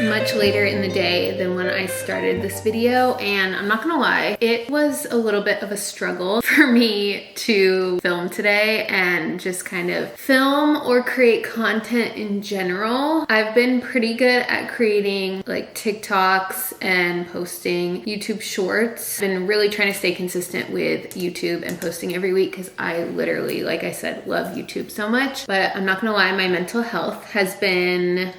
Much later in the day than when I started this video, and I'm not gonna lie, it was a little bit of a struggle for me to film today and just kind of film or create content in general. I've been pretty good at creating like TikToks and posting YouTube shorts. I've been really trying to stay consistent with YouTube and posting every week because I literally, like I said, love YouTube so much. But I'm not gonna lie, my mental health has been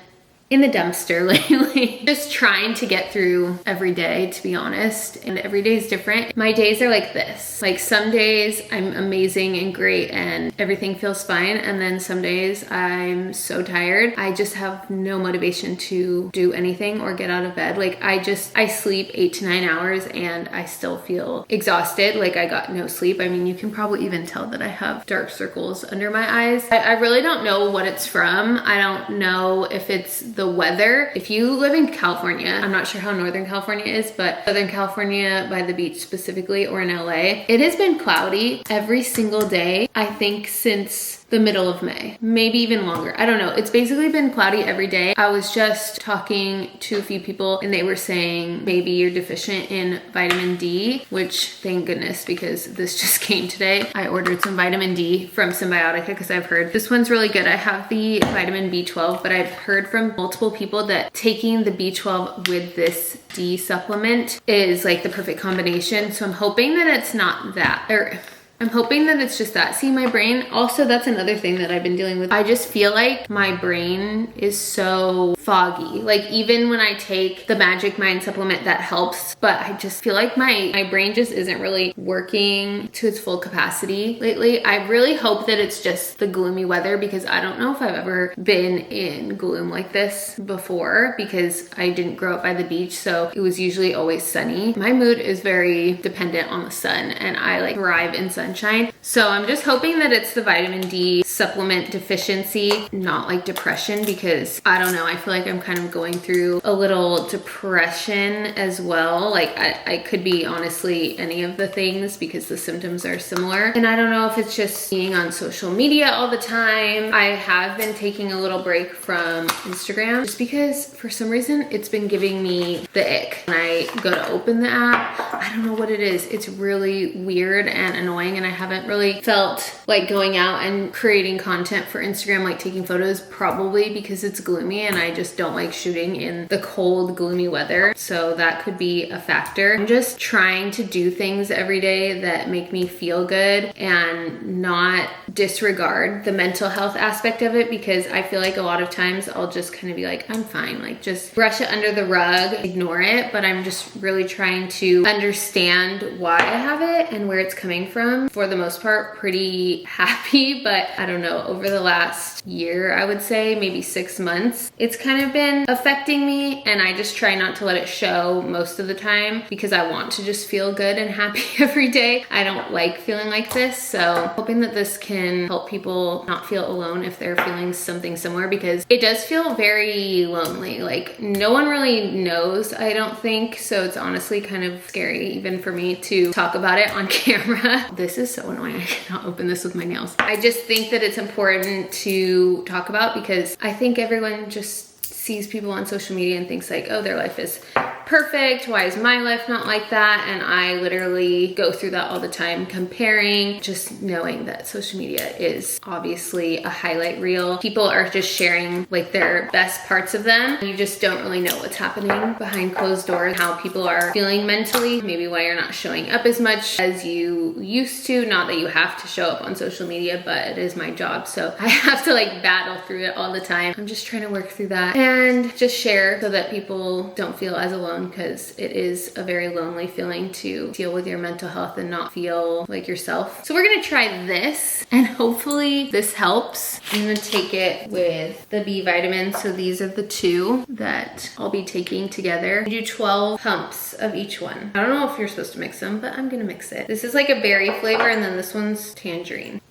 in the dumpster lately. Just trying to get through every day, to be honest, and every day is different. My days are like this. Like some days I'm amazing and great and everything feels fine, and then some days I'm so tired. I just have no motivation to do anything or get out of bed. Like I sleep 8 to 9 hours and I still feel exhausted, like I got no sleep. I mean, you can probably even tell that I have dark circles under my eyes. I really don't know what it's from. I don't know if it's the weather. If you live in California, I'm not sure how Northern California is, but Southern California by the beach specifically, or in LA, it has been cloudy every single day, I think since the middle of May, maybe even longer. I don't know. It's basically been cloudy every day. I was just talking to a few people and they were saying maybe you're deficient in vitamin D, which thank goodness, because this just came today. I ordered some vitamin D from Symbiotica because I've heard this one's really good. I have the vitamin B12, but I've heard from multiple people that taking the B12 with this D supplement is like the perfect combination. So I'm hoping that it's not that, or I'm hoping that it's just that. See, my brain, also that's another thing that I've been dealing with. I just feel like my brain is so foggy. Like even when I take the Magic Mind supplement, that helps, but I just feel like my brain just isn't really working to its full capacity lately. I really hope that it's just the gloomy weather, because I don't know if I've ever been in gloom like this before, because I didn't grow up by the beach, so it was usually always sunny. My mood is very dependent on the sun and I like thrive in sunshine. So I'm just hoping that it's the vitamin D supplement deficiency, not like depression, because I don't know, I feel like I'm kind of going through a little depression as well. Like I could be honestly any of the things because the symptoms are similar. And I don't know if it's just being on social media all the time. I have been taking a little break from Instagram just because for some reason it's been giving me the ick. When I go to open the app, I don't know what it is. It's really weird and annoying, and I haven't really felt like going out and creating content for Instagram, like taking photos, probably because it's gloomy and I just don't like shooting in the cold, gloomy weather. So that could be a factor. I'm just trying to do things every day that make me feel good and not disregard the mental health aspect of it, because I feel like a lot of times I'll just kind of be like, I'm fine, like just brush it under the rug, ignore it. But I'm just really trying to understand why I have it and where it's coming from. For the most part, pretty happy, but I don't know, over the last year, I would say maybe 6 months, it's kind of been affecting me, and I just try not to let it show most of the time because I want to just feel good and happy every day. I don't like feeling like this, so hoping that this can help people not feel alone if they're feeling something similar, because it does feel very lonely. Like no one really knows, I don't think, so it's honestly kind of scary even for me to talk about it on camera. This is so annoying. I cannot open this with my nails. I just think that it's important to talk about because I think everyone just sees people on social media and thinks like, oh, their life is perfect? Why is my life not like that? And I literally go through that all the time, comparing, just knowing that social media is obviously a highlight reel. People are just sharing like their best parts of them. You just don't really know what's happening behind closed doors, how people are feeling mentally, maybe why you're not showing up as much as you used to. Not that you have to show up on social media, but it is my job, so I have to like battle through it all the time. I'm just trying to work through that and just share so that people don't feel as alone, because it is a very lonely feeling to deal with your mental health and not feel like yourself. So we're gonna try this and hopefully this helps. I'm gonna take it with the B vitamins. So these are the 2 that I'll be taking together. I do 12 pumps of each one. I don't know if you're supposed to mix them, but I'm gonna mix it. This is like a berry flavor, and then this one's tangerine.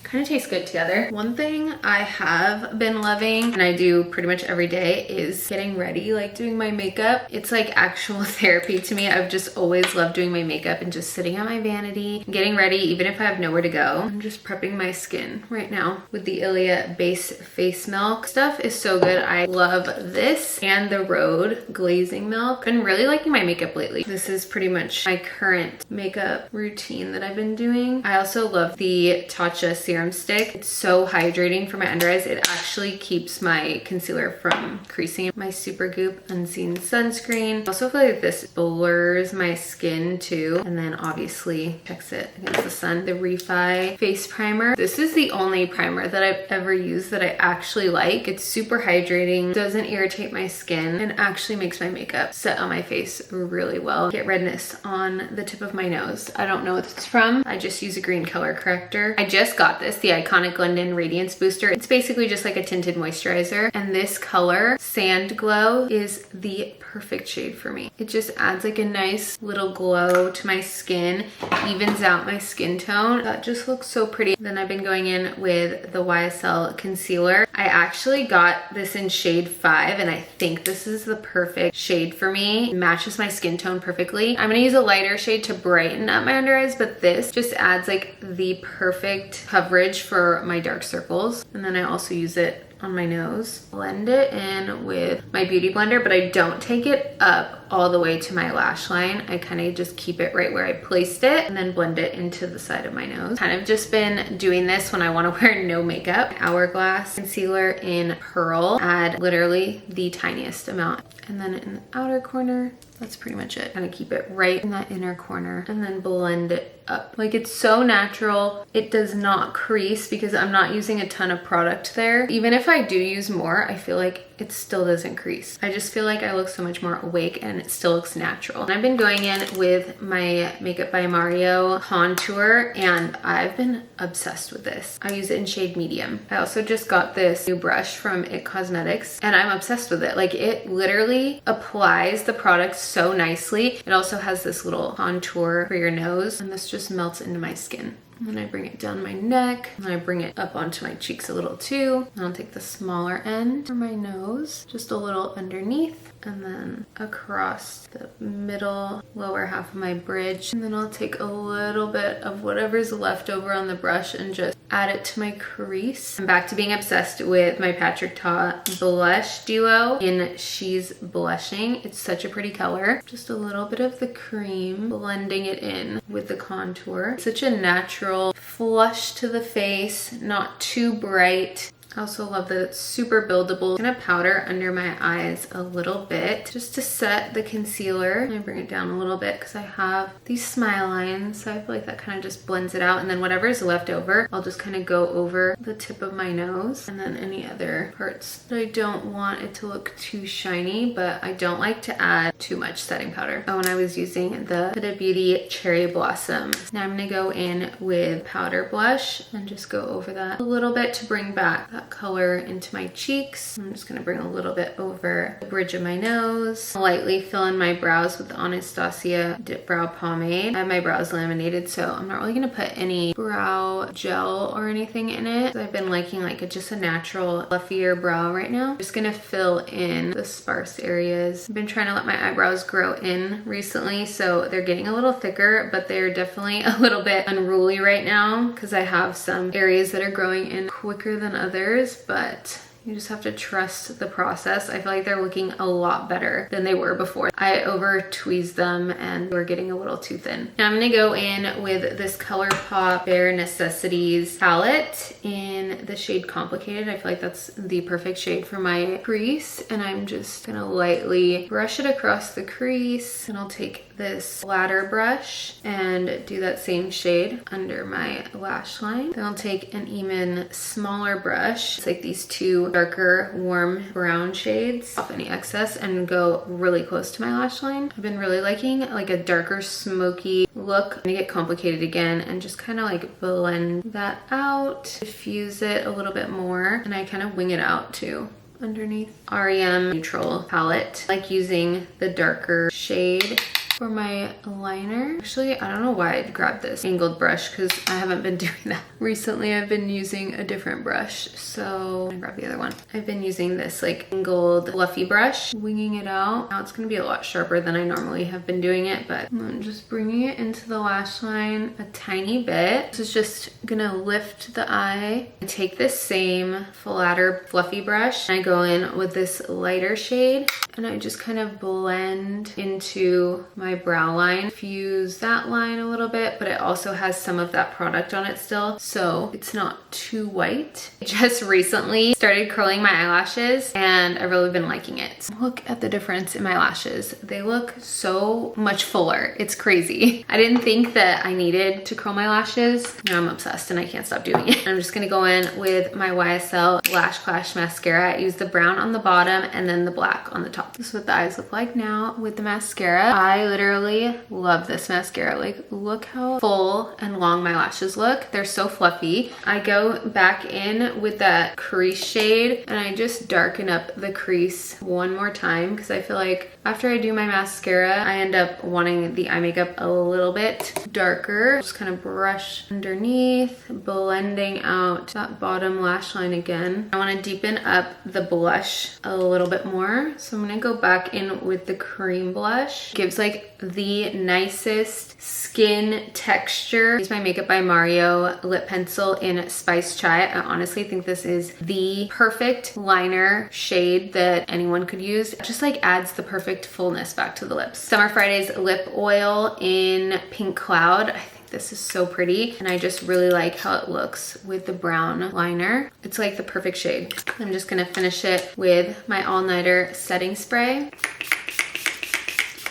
Kind of tastes good together. One thing I have been loving, and I do pretty much every day, is getting ready, like doing my makeup. It's like actual therapy to me. I've just always loved doing my makeup and just sitting at my vanity, getting ready, even if I have nowhere to go. I'm just prepping my skin right now with the Ilia Base Face Milk. Stuff is so good. I love this and the Rhode Glazing Milk. I've been really liking my makeup lately. This is pretty much my current makeup routine that I've been doing. I also love the Tatcha serum stick. It's so hydrating for my under eyes. It actually keeps my concealer from creasing. My Supergoop Unseen Sunscreen. I also feel like this blurs my skin too, and then obviously protects it against the sun. The Refi Face Primer. This is the only primer that I've ever used that I actually like. It's super hydrating, doesn't irritate my skin, and actually makes my makeup set on my face really well. Get redness on the tip of my nose. I don't know what it's from. I just use a green color corrector. I just got this, the Iconic London Radiance Booster. It's basically just like a tinted moisturizer, and this color, Sand Glow, is the perfect shade for me. It just adds like a nice little glow to my skin, evens out my skin tone. That just looks so pretty. Then I've been going in with the YSL concealer. I actually got this in shade 5, and I think this is the perfect shade for me. It matches my skin tone perfectly. I'm gonna use a lighter shade to brighten up my under eyes, but this just adds like the perfect coverage for my dark circles. And then I also use it on my nose. Blend it in with my beauty blender, but I don't take it up all the way to my lash line. I kind of just keep it right where I placed it and then blend it into the side of my nose. Kind of just been doing this when I want to wear no makeup. Hourglass concealer in Pearl. Add literally the tiniest amount. And then in the outer corner, that's pretty much it. Kind of keep it right in that inner corner and then blend it up. Like, it's so natural. It does not crease because I'm not using a ton of product there. Even if I do use more, I feel like it still doesn't crease. I just feel like I look so much more awake and it still looks natural. And I've been going in with my Makeup by Mario contour, and I've been obsessed with this. I use it in shade medium. I also just got this new brush from It Cosmetics, and I'm obsessed with it. Like, it literally applies the product so nicely. It also has this little contour for your nose, and this just melts into my skin. And then I bring it down my neck, and I bring it up onto my cheeks a little too. And I'll take the smaller end for my nose, just a little underneath, and then across the middle, lower half of my bridge. And then I'll take a little bit of whatever's left over on the brush and just add it to my crease. I'm back to being obsessed with my Patrick Ta blush duo in She's Blushing. It's such a pretty color. Just a little bit of the cream, blending it in with the contour. Such a natural flush to the face, not too bright. I also love that it's super buildable. I'm gonna powder under my eyes a little bit just to set the concealer. I bring it down a little bit because I have these smile lines, so I feel like that kind of just blends it out. And then whatever is left over, I'll just kind of go over the tip of my nose, and then any other parts that I don't want it to look too shiny, but I don't like to add too much setting powder. Oh, and I was using the Huda Beauty Cherry Blossom. Now I'm gonna go in with powder blush and just go over that a little bit to bring back that color into my cheeks. I'm just gonna bring a little bit over the bridge of my nose. Lightly fill in my brows with the Anastasia Dip Brow Pomade. I have my brows laminated, so I'm not really gonna put any brow gel or anything in it. I've been liking like just a natural fluffier brow right now. I'm just gonna fill in the sparse areas. I've been trying to let my eyebrows grow in recently, so they're getting a little thicker, but they're definitely a little bit unruly right now because I have some areas that are growing in quicker than others. But You just have to trust the process. I feel like they're looking a lot better than they were before. I over tweezed them and we're getting a little too thin. Now I'm gonna go in with this ColourPop Bare Necessities palette in the shade Complicated. I feel like that's the perfect shade for my crease, and I'm just gonna lightly brush it across the crease, and I'll take this ladder brush and do that same shade under my lash line. Then I'll take an even smaller brush. It's like these two darker warm brown shades off any excess and go really close to my lash line. I've been really liking like a darker smoky look. I'm gonna get Complicated again and just kind of like blend that out, diffuse it a little bit more, and I kind of wing it out too underneath. REM neutral palette. I like using the darker shade for my liner. Actually, I don't know why I grabbed this angled brush because I haven't been doing that. Recently, I've been using a different brush, so I'm gonna grab the other one. I've been using this like angled fluffy brush, winging it out. Now it's gonna be a lot sharper than I normally have been doing it, but I'm just bringing it into the lash line a tiny bit. This is just gonna lift the eye. I take this same flatter fluffy brush and I go in with this lighter shade and I just kind of blend into my brow line, fuse that line a little bit, but it also has some of that product on it still, so it's not too white. I just recently started curling my eyelashes and I've really been liking it. Look at the difference in my lashes. They look so much fuller. It's crazy. I didn't think that I needed to curl my lashes. Now I'm obsessed and I can't stop doing it. I'm just gonna go in with my YSL Lash Clash mascara. I use the brown on the bottom and then the black on the top. This is what the eyes look like now with the mascara. I literally love this mascara. Like, look how full and long my lashes look. They're so fluffy. I go back in with that crease shade and I just darken up the crease one more time because I feel like after I do my mascara, I end up wanting the eye makeup a little bit darker. Just kind of brush underneath, blending out that bottom lash line again. I want to deepen up the blush a little bit more. So I'm going to go back in with the cream blush. Gives like the nicest skin texture. Use my Makeup by Mario lip pencil in Spice Chai. I honestly think this is the perfect liner shade that anyone could use. It just like adds the perfect fullness back to the lips. Summer Fridays lip oil in Pink Cloud. I think this is so pretty and I just really like how it looks with the brown liner. It's like the perfect shade. I'm just gonna finish it with my all-nighter setting spray.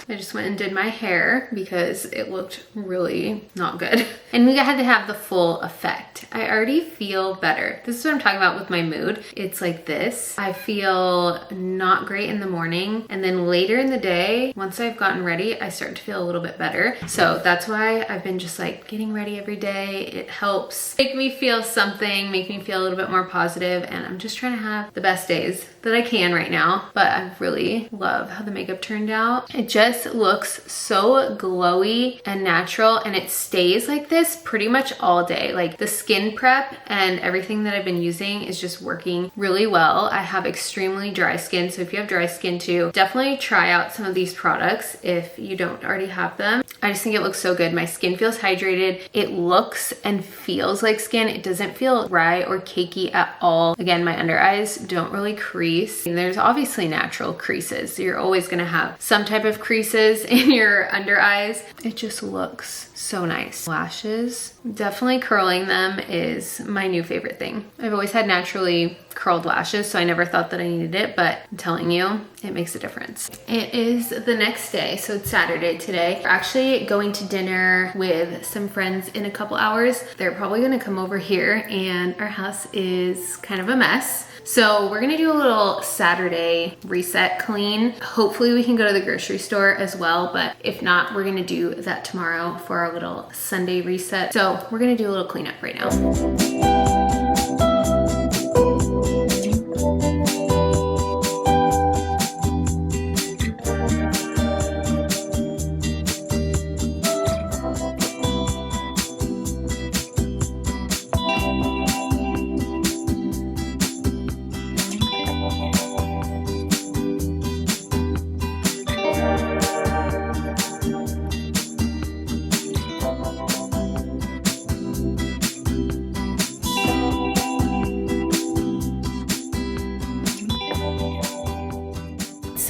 I just went and did my hair because it looked really not good. And we had to have the full effect. I already feel better. This is what I'm talking about with my mood. It's like this. I feel not great in the morning. And then later in the day, once I've gotten ready, I start to feel a little bit better. So that's why I've been just like getting ready every day. It helps make me feel something, make me feel a little bit more positive. And I'm just trying to have the best days that I can right now. But I really love how the makeup turned out. It just looks so glowy and natural, and it stays like this pretty much all day. Like the skin prep and everything that I've been using is just working really well. I have extremely dry skin, so if you have dry skin too, definitely try out some of these products if you don't already have them. I just think it looks so good. My skin feels hydrated. It looks and feels like skin. It doesn't feel dry or cakey at all. Again, my under eyes don't really crease. And there's obviously natural creases. So you're always gonna have some type of creases in your under eyes. It just looks so nice. Lashes, definitely curling them is my new favorite thing. I've always had naturally curled lashes, so I never thought that I needed it, but I'm telling you, it makes a difference. It is the next day, so it's Saturday today. We're actually going to dinner with some friends in a couple hours. They're probably gonna come over here and our house is kind of a mess. So we're gonna do a little Saturday reset clean. Hopefully we can go to the grocery store as well, but if not, we're gonna do that tomorrow for our little Sunday reset. So we're gonna do a little cleanup right now.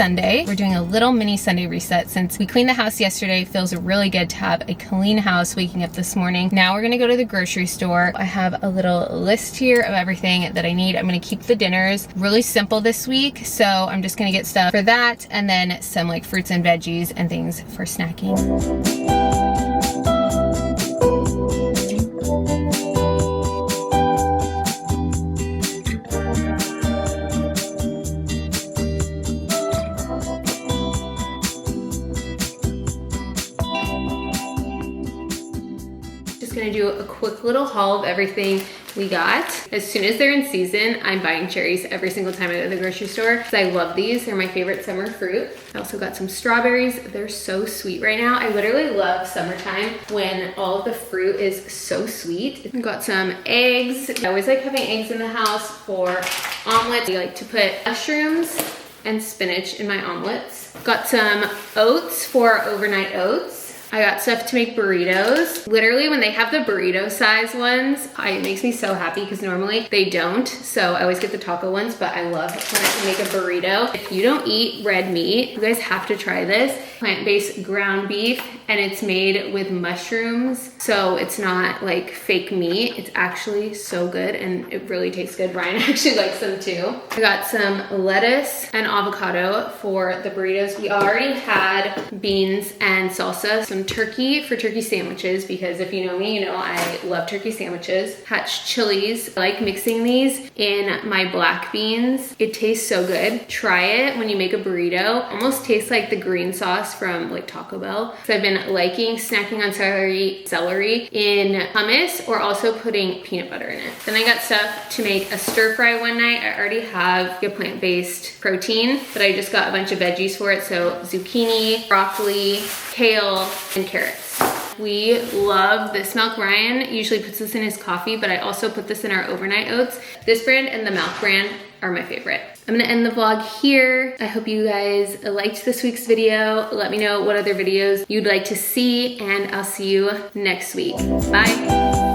Sunday. We're doing a little mini Sunday reset since we cleaned the house yesterday. It feels really good to have a clean house waking up this morning. Now we're gonna go to the grocery store. I have a little list here of everything that I need. I'm gonna keep the dinners really simple this week, so I'm just gonna get stuff for that and then some like fruits and veggies and things for snacking. Gonna do a quick little haul of everything we got. As soon as they're in season, I'm buying cherries every single time I go to the grocery store because I love these. They're my favorite summer fruit. I also got some strawberries. They're so sweet right now. I literally love summertime when all of the fruit is so sweet. I got some eggs. I always like having eggs in the house for omelets. I like to put mushrooms and spinach in my omelets. Got some oats for overnight oats. I got stuff to make burritos. Literally when they have the burrito size ones, it makes me so happy because normally they don't. So I always get the taco ones, but I love when I can make a burrito. If you don't eat red meat, you guys have to try this. Plant-based ground beef, and it's made with mushrooms. So it's not like fake meat. It's actually so good and it really tastes good. Brian actually likes them too. I got some lettuce and avocado for the burritos. We already had beans and salsa, some turkey for turkey sandwiches, because if you know me, you know I love turkey sandwiches. Hatch chilies. I like mixing these in my black beans. It tastes so good. Try it when you make a burrito. Almost tastes like the green sauce from like Taco Bell. So I've been liking snacking on celery in hummus, or also putting peanut butter in it. Then I got stuff to make a stir fry one night. I already have a plant-based protein, but I just got a bunch of veggies for it. So zucchini, broccoli, kale, and carrots. We love this milk. Ryan usually puts this in his coffee, but I also put this in our overnight oats. This brand and the Milk brand are my favorite. I'm gonna end the vlog here. I hope you guys liked this week's video. Let me know what other videos you'd like to see, and I'll see you next week. Bye.